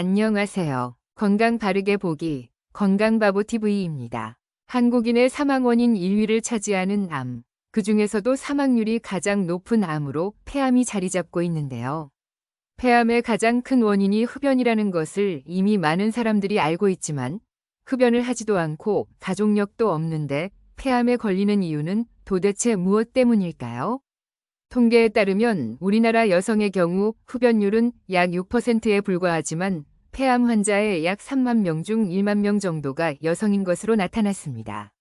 안녕하세요. 건강 바르게 보기 건강바보TV입니다. 한국인의 사망 원인 1위를 차지하는 암, 그중에서도 사망률이 가장 높은 암으로 폐암이 자리 잡고 있는데요. 폐암의 가장 큰 원인이 흡연이라는 것을 이미 많은 사람들이 알고 있지만 흡연을 하지도 않고 가족력도 없는데 폐암에 걸리는 이유는 도대체 무엇 때문일까요? 통계에 따르면 우리나라 여성의 경우 흡연율은 약 6%에 불과하지만 폐암 환자의 약 3만 명 중 1만 명 정도가 여성인 것으로 나타났습니다.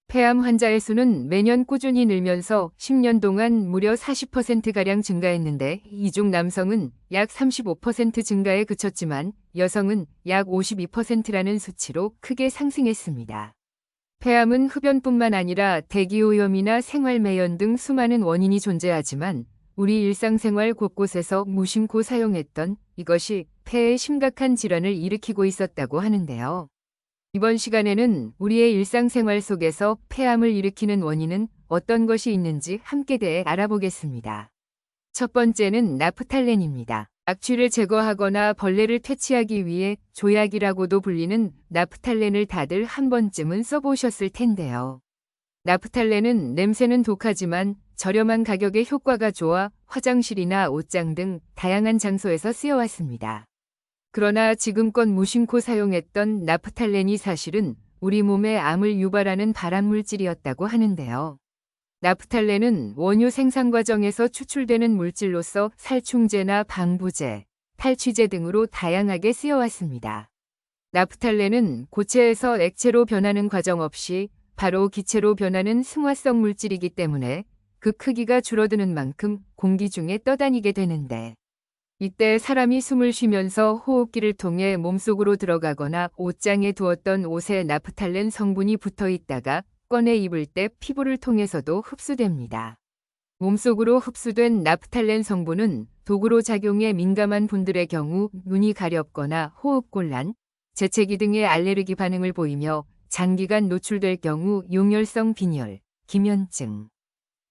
폐암 환자의 수는 매년 꾸준히 늘면서 10년 동안 무려 40%가량 증가했는데 이 중 남성은 약 35% 증가에 그쳤지만 여성은 약 52%라는 수치로 크게 상승했습니다. 폐암은 흡연뿐만 아니라 대기오염이나 생활매연 등 수많은 원인이 존재하지만 우리 일상생활 곳곳에서 무심코 사용했던 이것이 폐에 심각한 질환을 일으키고 있었다고 하는데요. 이번 시간에는 우리의 일상생활 속에서 폐암을 일으키는 원인은 어떤 것이 있는지 함께 대해 알아보겠습니다. 첫 번째는 나프탈렌입니다. 악취를 제거하거나 벌레를 퇴치하기 위해 조약이라고도 불리는 나프탈렌을 다들 한 번쯤은 써보셨을 텐데요. 나프탈렌은 냄새는 독하지만 저렴한 가격에 효과가 좋아 화장실이나 옷장 등 다양한 장소에서 쓰여왔습니다. 그러나 지금껏 무심코 사용했던 나프탈렌이 사실은 우리 몸에 암을 유발하는 발암물질이었다고 하는데요. 나프탈렌은 원유 생산 과정에서 추출되는 물질로서 살충제나 방부제, 탈취제 등으로 다양하게 쓰여왔습니다. 나프탈렌은 고체에서 액체로 변하는 과정 없이 바로 기체로 변하는 승화성 물질이기 때문에 그 크기가 줄어드는 만큼 공기 중에 떠다니게 되는데 이때 사람이 숨을 쉬면서 호흡기를 통해 몸속으로 들어가거나 옷장에 두었던 옷에 나프탈렌 성분이 붙어 있다가 꺼내 입을 때 피부를 통해서도 흡수됩니다. 몸속으로 흡수된 나프탈렌 성분은 독으로 작용해 민감한 분들의 경우 눈이 가렵거나 호흡곤란, 재채기 등의 알레르기 반응을 보이며 장기간 노출될 경우 용혈성 빈혈, 기면증,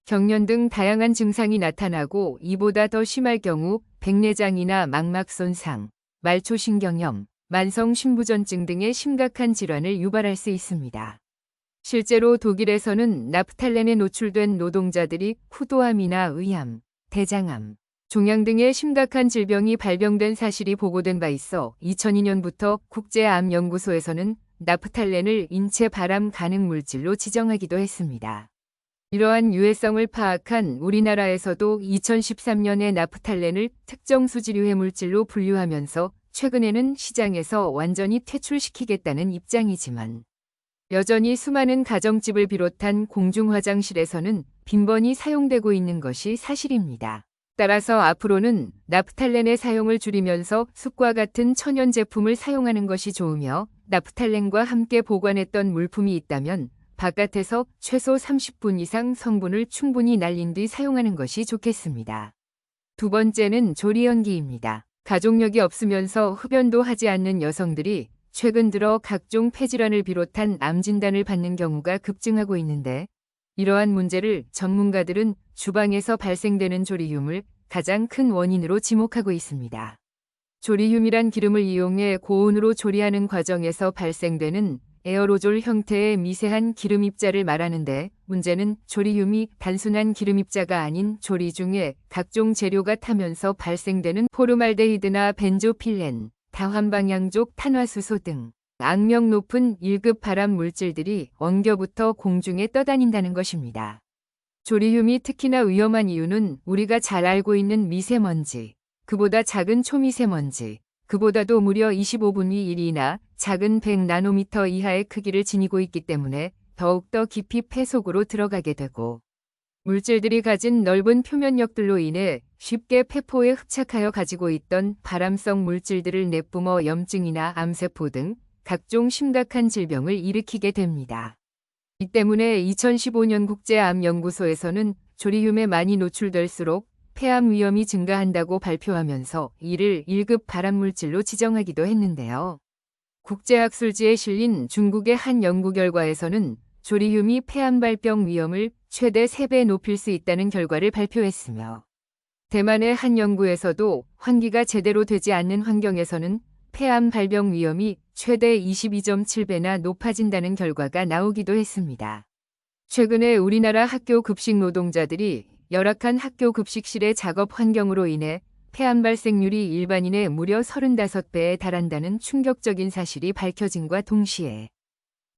경련 등 다양한 증상이 나타나고 이보다 더 심할 경우 백내장이나 망막 손상, 말초신경염, 만성심부전증 등의 심각한 질환을 유발할 수 있습니다. 실제로 독일에서는 나프탈렌에 노출된 노동자들이 후도암이나 의암, 대장암, 종양 등의 심각한 질병이 발병된 사실이 보고된 바 있어 2002년부터 국제암연구소에서는 나프탈렌을 인체 발암 가능 물질로 지정하기도 했습니다. 이러한 유해성을 파악한 우리나라에서도 2013년에 나프탈렌을 특정 수질유해 물질로 분류하면서 최근에는 시장에서 완전히 퇴출시키겠다는 입장이지만 여전히 수많은 가정집을 비롯한 공중화장실에서는 빈번히 사용되고 있는 것이 사실입니다. 따라서 앞으로는 나프탈렌의 사용을 줄이면서 숯과 같은 천연 제품을 사용하는 것이 좋으며 나프탈렌과 함께 보관했던 물품이 있다면 바깥에서 최소 30분 이상 성분을 충분히 날린 뒤 사용하는 것이 좋겠습니다. 두 번째는 조리연기입니다. 가족력이 없으면서 흡연도 하지 않는 여성들이 최근 들어 각종 폐질환을 비롯한 암 진단을 받는 경우가 급증하고 있는데 이러한 문제를 전문가들은 주방에서 발생되는 조리유물 가장 큰 원인으로 지목하고 있습니다. 조리유미란 기름을 이용해 고온으로 조리하는 과정에서 발생되는 에어로졸 형태의 미세한 기름 입자를 말하는데 문제는 조리유미 단순한 기름 입자가 아닌 조리 중에 각종 재료가 타면서 발생되는 포르말데히드나 벤조필렌, 다환방향족 탄화수소 등 악명 높은 1급 발암 물질들이 원겨부터 공중에 떠다닌다는 것입니다. 조리유미 특히나 위험한 이유는 우리가 잘 알고 있는 미세먼지, 그보다 작은 초미세먼지, 그보다도 무려 25분의 1이나 작은 100나노미터 이하의 크기를 지니고 있기 때문에 더욱더 깊이 폐 속으로 들어가게 되고 물질들이 가진 넓은 표면력들로 인해 쉽게 폐포에 흡착하여 가지고 있던 발암성 물질들을 내뿜어 염증이나 암세포 등 각종 심각한 질병을 일으키게 됩니다. 이 때문에 2015년 국제암연구소에서는 조리유에 많이 노출될수록 폐암 위험이 증가한다고 발표하면서 이를 1급 발암물질로 지정하기도 했는데요. 국제학술지에 실린 중국의 한 연구 결과에서는 조리유미 폐암 발병 위험을 최대 3배 높일 수 있다는 결과를 발표했으며 대만의 한 연구에서도 환기가 제대로 되지 않는 환경에서는 폐암 발병 위험이 최대 22.7배나 높아진다는 결과가 나오기도 했습니다. 최근에 우리나라 학교 급식 노동자들이 열악한 학교 급식실의 작업 환경으로 인해 폐암 발생률이 일반인의 무려 35배에 달한다는 충격적인 사실이 밝혀짐과 동시에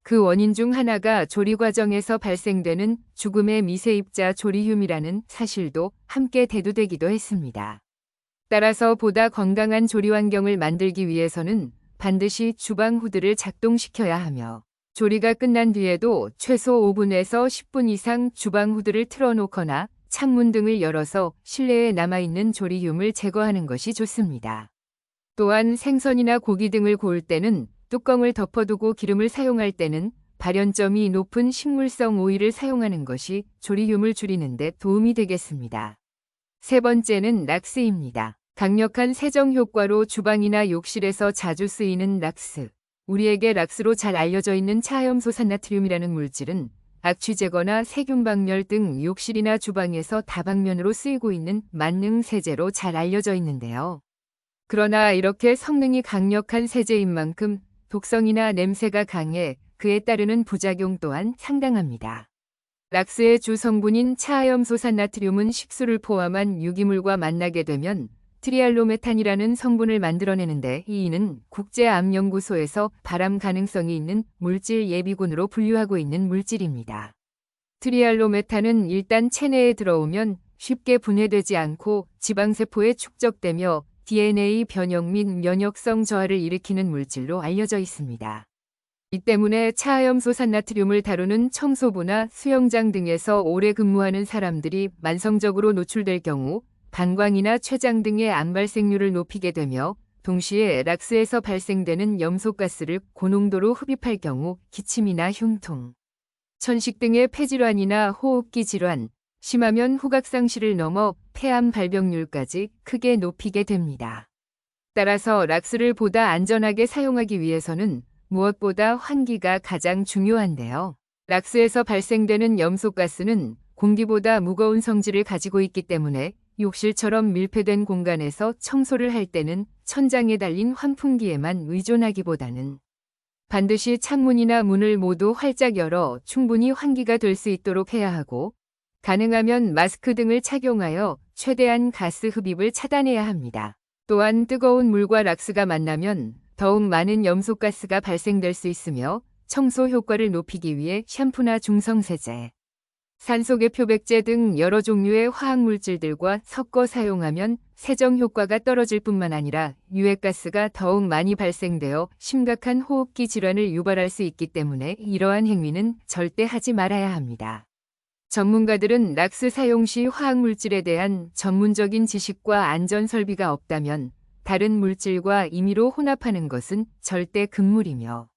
그 원인 중 하나가 조리 과정에서 발생되는 죽음의 미세입자 조리듐이라는 사실도 함께 대두되기도 했습니다. 따라서 보다 건강한 조리 환경을 만들기 위해서는 반드시 주방 후드를 작동시켜야 하며 조리가 끝난 뒤에도 최소 5분에서 10분 이상 주방 후드를 틀어놓거나 창문 등을 열어서 실내에 남아있는 조리듐을 제거하는 것이 좋습니다. 또한 생선이나 고기 등을 구울 때는 뚜껑을 덮어두고 기름을 사용할 때는 발연점이 높은 식물성 오일을 사용하는 것이 조리듐을 줄이는 데 도움이 되겠습니다. 세 번째는 락스입니다. 강력한 세정 효과로 주방이나 욕실에서 자주 쓰이는 락스. 우리에게 락스로 잘 알려져 있는 차염소산나트륨이라는 물질은 악취 제거나 세균 박멸 등 욕실이나 주방에서 다방면으로 쓰이고 있는 만능 세제로 잘 알려져 있는데요. 그러나 이렇게 성능이 강력한 세제인 만큼 독성이나 냄새가 강해 그에 따르는 부작용 또한 상당합니다. 락스의 주 성분인 차염소산나트륨은 식수를 포함한 유기물과 만나게 되면 트리알로메탄이라는 성분을 만들어내는데 이는 국제암연구소에서 발암 가능성이 있는 물질 예비군으로 분류하고 있는 물질입니다. 트리알로메탄은 일단 체내에 들어오면 쉽게 분해되지 않고 지방세포에 축적되며 DNA 변형 및 면역성 저하를 일으키는 물질로 알려져 있습니다. 이 때문에 차염소산나트륨을 다루는 청소부나 수영장 등에서 오래 근무하는 사람들이 만성적으로 노출될 경우 방광이나 췌장 등의 암 발생률을 높이게 되며 동시에 락스에서 발생되는 염소가스를 고농도로 흡입할 경우 기침이나 흉통, 천식 등의 폐질환이나 호흡기 질환, 심하면 후각상실을 넘어 폐암 발병률까지 크게 높이게 됩니다. 따라서 락스를 보다 안전하게 사용하기 위해서는 무엇보다 환기가 가장 중요한데요. 락스에서 발생되는 염소가스는 공기보다 무거운 성질을 가지고 있기 때문에 욕실처럼 밀폐된 공간에서 청소를 할 때는 천장에 달린 환풍기에만 의존하기보다는 반드시 창문이나 문을 모두 활짝 열어 충분히 환기가 될 수 있도록 해야 하고 가능하면 마스크 등을 착용하여 최대한 가스 흡입을 차단해야 합니다. 또한 뜨거운 물과 락스가 만나면 더욱 많은 염소가스가 발생될 수 있으며 청소 효과를 높이기 위해 샴푸나 중성세제, 산소계 표백제 등 여러 종류의 화학물질들과 섞어 사용하면 세정 효과가 떨어질 뿐만 아니라 유해가스가 더욱 많이 발생되어 심각한 호흡기 질환을 유발할 수 있기 때문에 이러한 행위는 절대 하지 말아야 합니다. 전문가들은 락스 사용 시 화학물질에 대한 전문적인 지식과 안전 설비가 없다면 다른 물질과 임의로 혼합하는 것은 절대 금물이며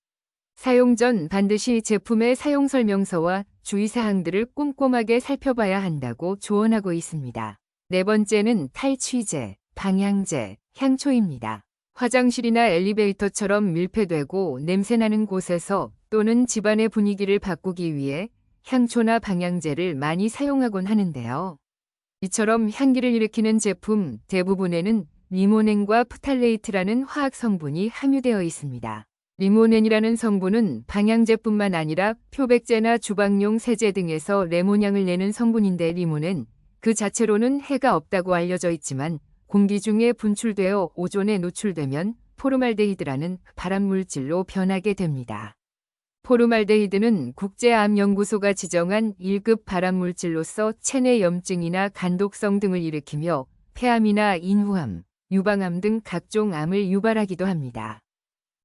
사용 전 반드시 제품의 사용 설명서와 주의사항들을 꼼꼼하게 살펴봐야 한다고 조언하고 있습니다. 네 번째는 탈취제, 방향제, 향초입니다. 화장실이나 엘리베이터처럼 밀폐되고 냄새나는 곳에서 또는 집안의 분위기를 바꾸기 위해 향초나 방향제를 많이 사용하곤 하는데요. 이처럼 향기를 일으키는 제품 대부분에는 리모넨과 프탈레이트라는 화학 성분이 함유되어 있습니다. 리모넨이라는 성분은 방향제뿐만 아니라 표백제나 주방용 세제 등에서 레몬향을 내는 성분인데 리모넨 그 자체로는 해가 없다고 알려져 있지만 공기 중에 분출되어 오존에 노출되면 포르말데히드라는 발암물질로 변하게 됩니다. 포르말데히드는 국제암연구소가 지정한 1급 발암물질로서 체내 염증이나 간독성 등을 일으키며 폐암이나 인후암, 유방암 등 각종 암을 유발하기도 합니다.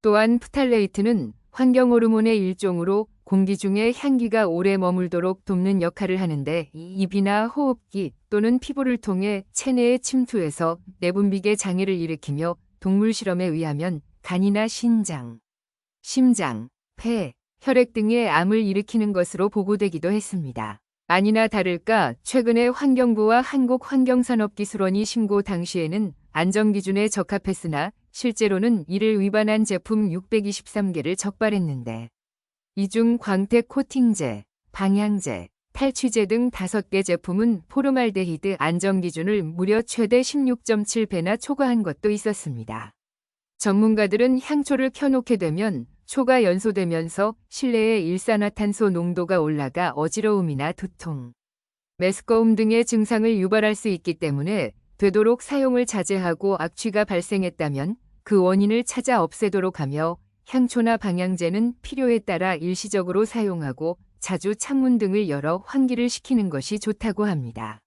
또한 프탈레이트는 환경호르몬의 일종으로 공기 중에 향기가 오래 머물도록 돕는 역할을 하는데 입이나 호흡기 또는 피부를 통해 체내에 침투해서 내분비계 장애를 일으키며 동물 실험에 의하면 간이나 신장, 심장, 폐, 혈액 등의 암을 일으키는 것으로 보고되기도 했습니다. 아니나 다를까 최근에 환경부와 한국환경산업기술원이 신고 당시에는 안전기준에 적합했으나 실제로는 이를 위반한 제품 623개를 적발했는데 이 중 광택 코팅제, 방향제, 탈취제 등 5개 제품은 포르말데히드 안전기준을 무려 최대 16.7배나 초과한 것도 있었습니다. 전문가들은 향초를 켜놓게 되면 초가 연소되면서 실내의 일산화탄소 농도가 올라가 어지러움이나 두통, 메스꺼움 등의 증상을 유발할 수 있기 때문에 되도록 사용을 자제하고 악취가 발생했다면 그 원인을 찾아 없애도록 하며 향초나 방향제는 필요에 따라 일시적으로 사용하고 자주 창문 등을 열어 환기를 시키는 것이 좋다고 합니다.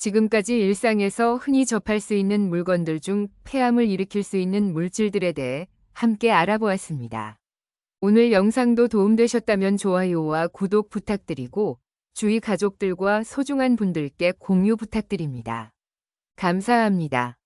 지금까지 일상에서 흔히 접할 수 있는 물건들 중 폐암을 일으킬 수 있는 물질들에 대해 함께 알아보았습니다. 오늘 영상도 도움되셨다면 좋아요와 구독 부탁드리고 주위 가족들과 소중한 분들께 공유 부탁드립니다. 감사합니다.